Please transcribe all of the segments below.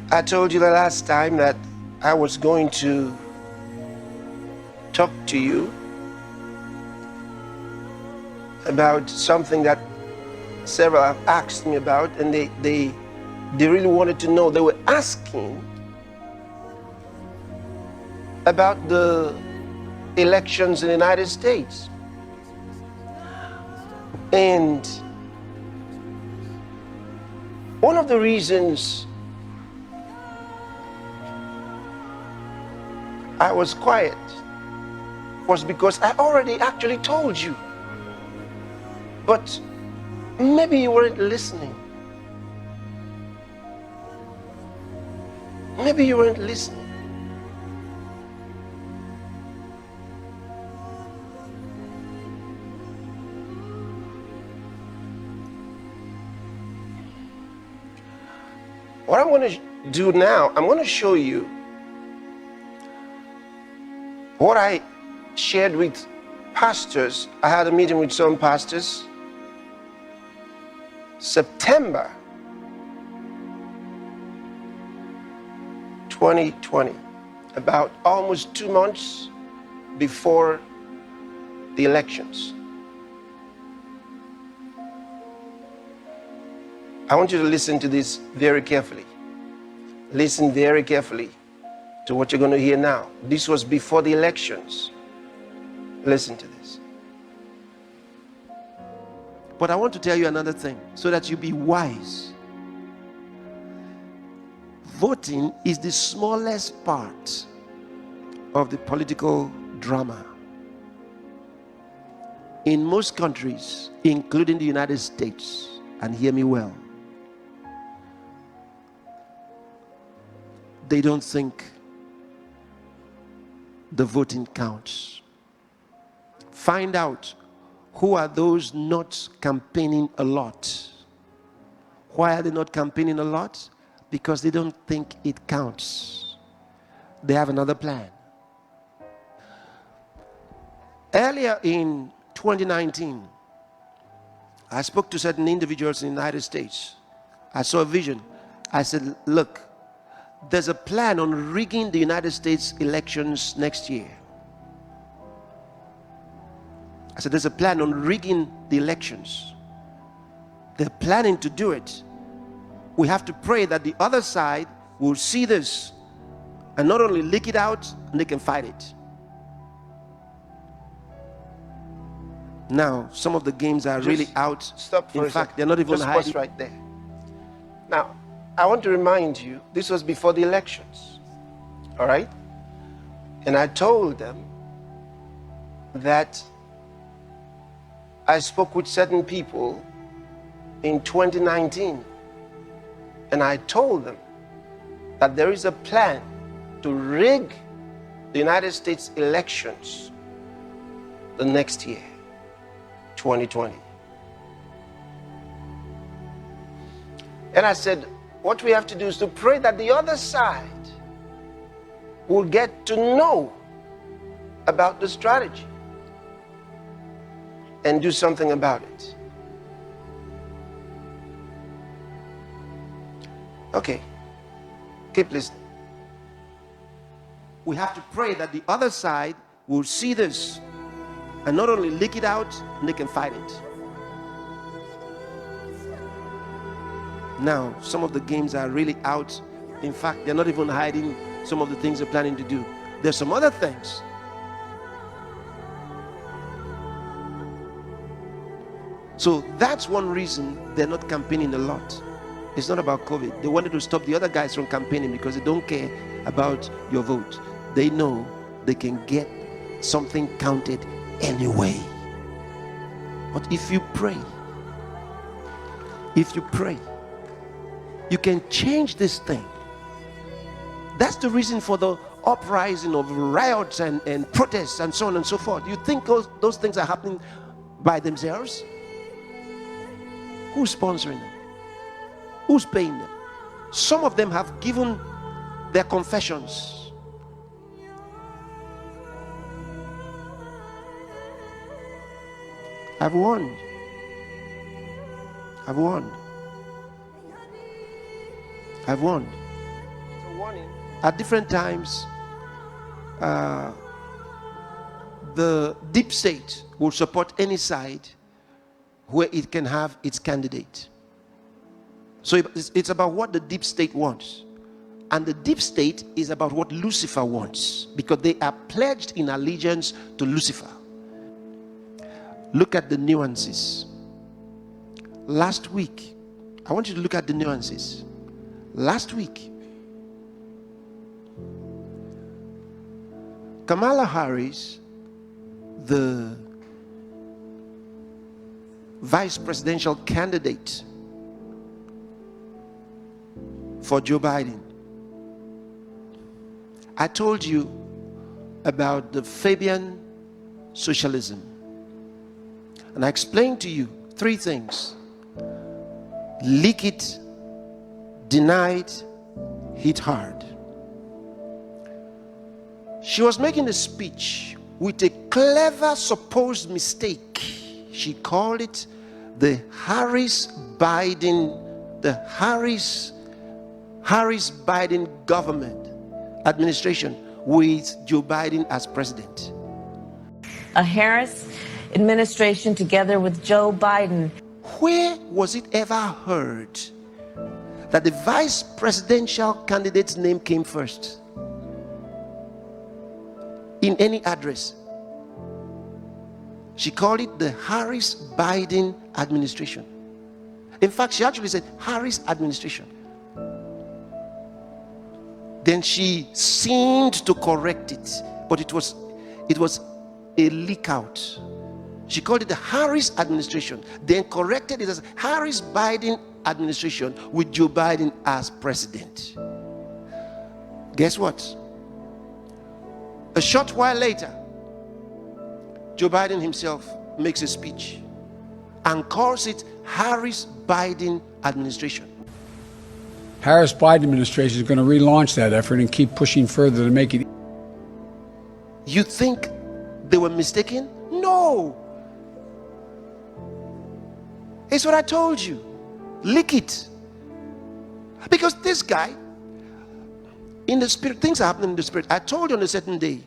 I told you the last time that I was going to talk to you about something that several have asked me about, and they really wanted to know. They were asking about the elections in the United States. And one of the reasons I was quiet was because I already actually told you, but maybe you weren't listening. Maybe you weren't listening. What I'm going to do now, I'm going to show you what I shared with pastors. I had a meeting with some pastors September 2020, about almost 2 months before the elections. I want you to listen to this very carefully. Listen very carefully to what you're going to hear now. This was before the elections. Listen to this. But I want to tell you another thing so that you be wise. Voting is the smallest part of the political drama. In most countries, including the United States, and hear me well, they don't think the voting counts. Find out who are those not campaigning a lot. Why are they not campaigning a lot? Because they don't think it counts. They have another plan. Earlier in 2019, I spoke to certain individuals in the United States. I saw a vision. I said, look, there's a plan on rigging the United States elections next year. I said, there's a plan on rigging the elections. They're planning to do it. We have to pray that the other side will see this and not only leak it out, and they can fight it. Now, some of the games are really out. Stop for In a fact, second. they're not even Just hiding. pause right there. Now, I want to remind you, this was before the elections. All right? And I told them that I spoke with certain people in 2019, and I told them that there is a plan to rig the United States elections the next year, 2020. And I said, what we have to do is to pray that the other side will get to know about the strategy and do something about it. Okay, keep listening. We have to pray that the other side will see this and not only leak it out, and they can fight it. Now, some of the games are really out. In fact, they're not even hiding some of the things they're planning to do. There's some other things. So that's one reason they're not campaigning a lot. It's not about COVID. They wanted to stop the other guys from campaigning because they don't care about your vote. They know they can get something counted anyway. But if you pray, you can change this thing. That's the reason for the uprising of riots and protests and so on and so forth. You think those things are happening by themselves? Who's sponsoring them? Who's paying them? Some of them have given their confessions. I've warned. At different times, the deep state will support any side where it can have its candidate. So it's about what the deep state wants. And the deep state is about what Lucifer wants, because they are pledged in allegiance to Lucifer. Look at the nuances. Last week, I want you to look at the nuances. Last week, Kamala Harris, the vice presidential candidate for Joe Biden, I told you about the Fabian socialism. And I explained to you three things: leak it, deny it, hit hard. She was making a speech with a clever supposed mistake. She called it the Harris-Biden government administration with Joe Biden as president. A Harris administration together with Joe Biden. Where was it ever heard that the vice presidential candidate's name came first in any address? She called it the Harris-Biden administration. In fact, she actually said Harris administration. Then she seemed to correct it, but it was a leak out. She called it the Harris administration, then corrected it as Harris-Biden administration with Joe Biden as president. Guess what? A short while later, Joe Biden himself makes a speech and calls it Harris-Biden administration. Harris-Biden administration is going to relaunch that effort and keep pushing further to make it. You think they were mistaken? No. It's what I told you. Lick it. Because this guy, in the spirit, things are happening in the spirit. I told you on a certain day,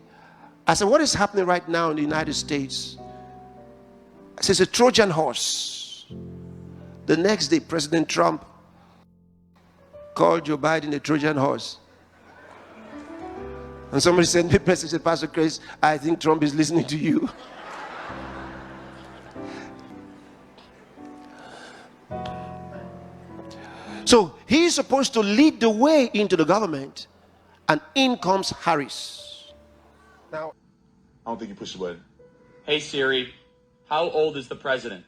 I said, what is happening right now in the United States? I said, it's a Trojan horse. The next day, President Trump called Joe Biden a Trojan horse. And somebody sent me a message, said, Pastor Chris, I think Trump is listening to you. So he's supposed to lead the way into the government, and in comes Harris. Now, I don't think you push the button. Hey Siri, how old is the president?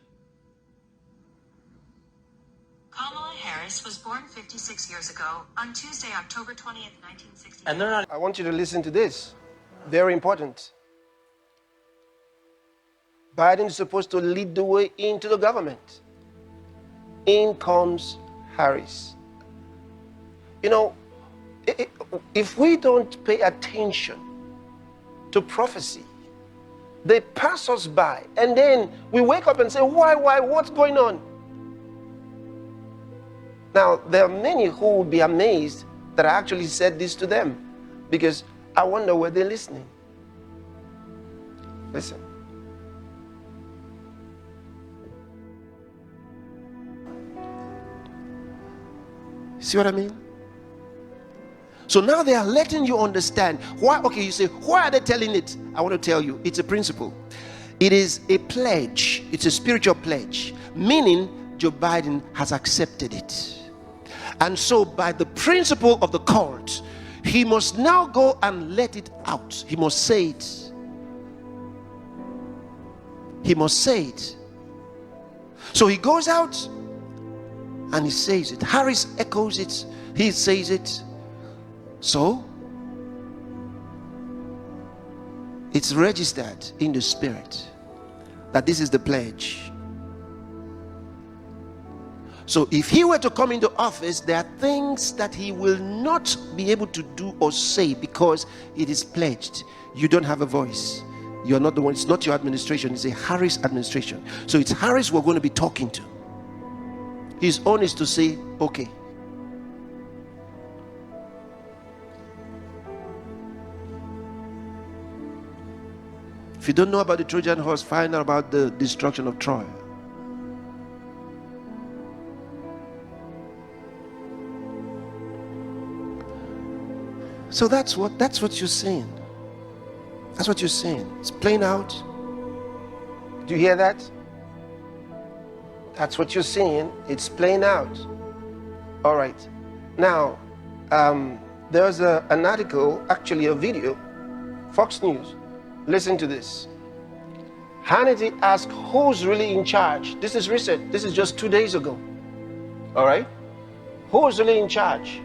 Kamala Harris was born 56 years ago on Tuesday, October 20th, 1960. And they're not. I want you to listen to this. Very important. Biden is supposed to lead the way into the government. In comes Harris. You know, if we don't pay attention to prophecy, they pass us by, and then we wake up and say, why, what's going on? Now, there are many who will be amazed that I actually said this to them, because I wonder were they listening. Listen. See what I mean? So now they are letting you understand why. Okay, you say, why are they telling it? I want to tell you, it's a principle. It is a pledge. It's a spiritual pledge, meaning Joe Biden has accepted it. And so by the principle of the cult, he must now go and let it out. He must say it. He must say it. So he goes out and he says it. Harris echoes it. He says it. So it's registered in the spirit that this is the pledge. So if he were to come into office, there are things that he will not be able to do or say because it is pledged. You don't have a voice. You're not the one. It's not your administration. It's a Harris administration. So it's Harris we're going to be talking to. His own is to say, okay. If you don't know about the Trojan horse, find out about the destruction of Troy. So that's what you're seeing. That's what you're seeing. It's playing out. Do you hear that? That's what you're seeing. It's playing out. All right. Now, there's an article, actually a video, Fox News. Listen to this. Hannity asked who's really in charge. This is recent. This is just 2 days ago. All right. Who's really in charge?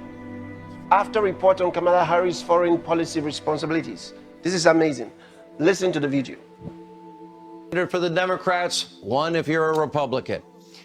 After report on Kamala Harris' foreign policy responsibilities. This is amazing. Listen to the video. For the Democrats, one if you're a Republican.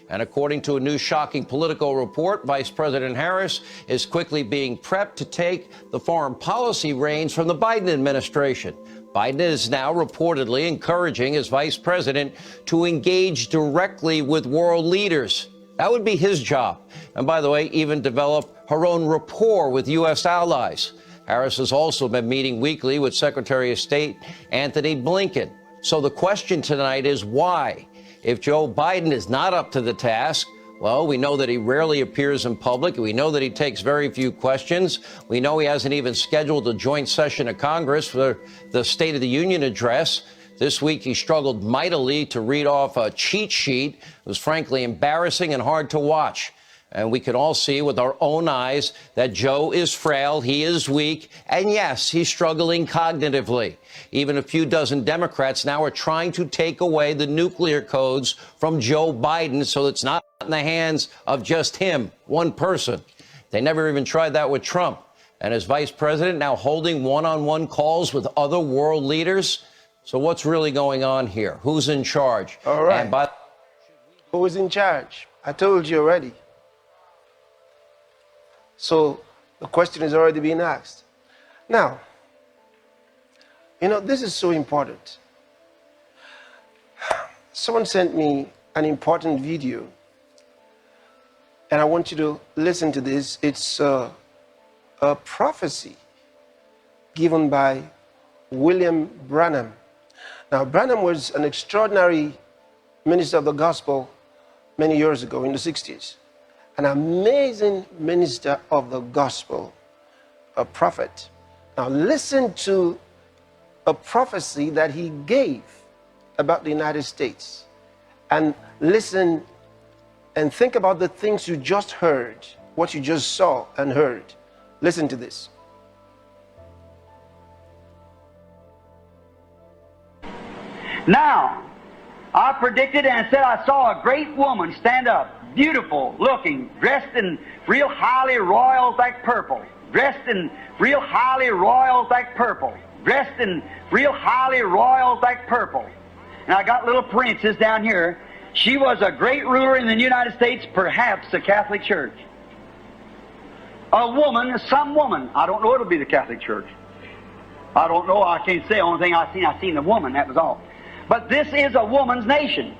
And according to a new shocking political report, Vice President Harris is quickly being prepped to take the foreign policy reins from the Biden administration. Biden is now reportedly encouraging his vice president to engage directly with world leaders. That would be his job. And by the way, even develop her own rapport with U.S. allies. Harris has also been meeting weekly with Secretary of State Antony Blinken. So the question tonight is why? If Joe Biden is not up to the task, well, we know that he rarely appears in public. We know that he takes very few questions. We know he hasn't even scheduled a joint session of Congress for the State of the Union address. This week, he struggled mightily to read off a cheat sheet. It was frankly embarrassing and hard to watch. And we can all see with our own eyes that Joe is frail, he is weak, and yes, he's struggling cognitively. Even a few dozen Democrats now are trying to take away the nuclear codes from Joe Biden so it's not in the hands of just him, one person. They never even tried that with Trump. And as vice president, now holding one-on-one calls with other world leaders. So what's really going on here? Who's in charge? All right. Who is in charge? I told you already. So the question is already being asked. Now, you know, this is so important. Someone sent me an important video, and I want you to listen to this. It's a prophecy given by William Branham. Now, Branham was an extraordinary minister of the gospel many years ago in the 60s. An amazing minister of the gospel, a prophet. Now listen to a prophecy that he gave about the United States. And listen and think about the things you just heard, what you just saw and heard. Listen to this. Now, I predicted and said I saw a great woman stand up, beautiful looking, dressed in real highly royal like purple, dressed in real highly royal like purple, dressed in real highly royal like purple. And I got little princess down here. She was a great ruler in the United States, perhaps the Catholic Church. A woman, some woman. I don't know it'll be the Catholic Church. I don't know. I can't say. The only thing I seen a woman. That was all. But this is a woman's nation.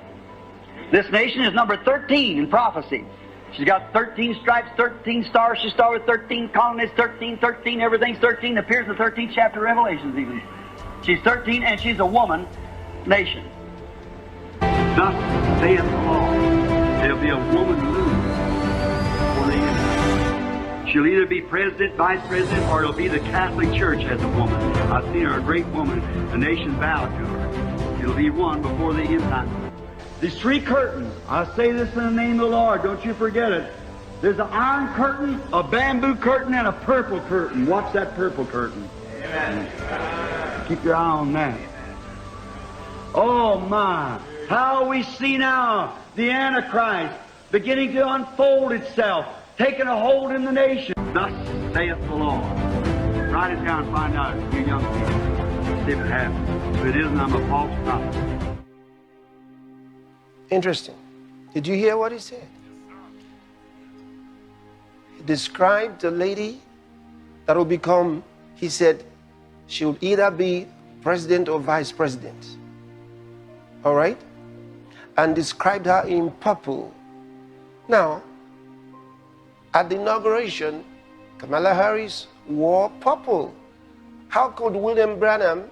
This nation is number 13 in prophecy. She's got 13 stripes, 13 stars. She's started with 13 colonists, 13, everything's 13. Appears in the 13th chapter of Revelations even. She's 13 and she's a woman nation. Thus saith the Lord, there'll be a woman ruler for the end. She'll either be president, vice president, or it'll be the Catholic Church as a woman. I've seen her a great woman. The nation bowed to her. It'll be one before the end time. These three curtains, I say this in the name of the Lord, don't you forget it. There's an iron curtain, a bamboo curtain, and a purple curtain. Watch that purple curtain. Amen. Keep your eye on that. Oh my, how we see now the Antichrist beginning to unfold itself, taking a hold in the nation. Thus saith the Lord. Write it down and find out, you young people. See if it happens. If it isn't, I'm a false prophet. Interesting. Did you hear what he said? He described a lady that will become, he said, she would either be president or vice president. All right? And described her in purple. Now, at the inauguration, Kamala Harris wore purple. How could William Branham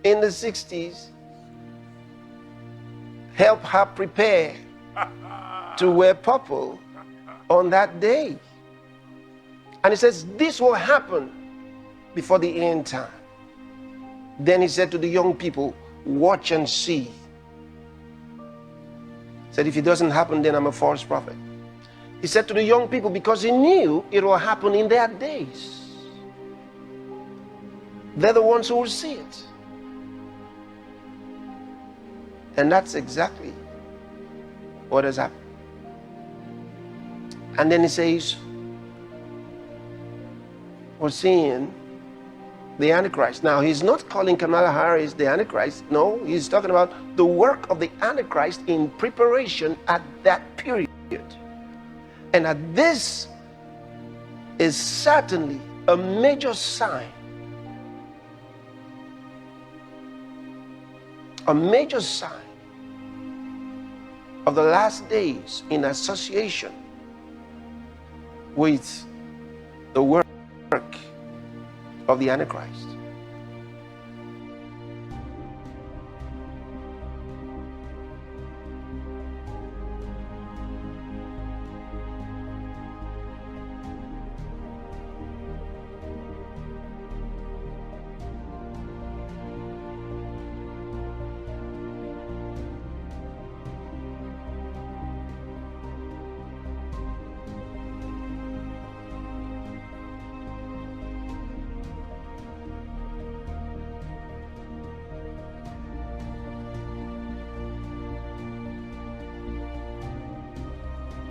in the 60s helped her prepare to wear purple on that day. And he says, this will happen before the end time. Then he said to the young people, watch and see. He said, if it doesn't happen, then I'm a false prophet. He said to the young people, because he knew it will happen in their days. They're the ones who will see it. And that's exactly what has happened. And then he says, we're seeing the Antichrist. Now, he's not calling Kamala Harris the Antichrist. No, he's talking about the work of the Antichrist in preparation at that period. And that this is certainly a major sign. A major sign of the last days in association with the work of the Antichrist.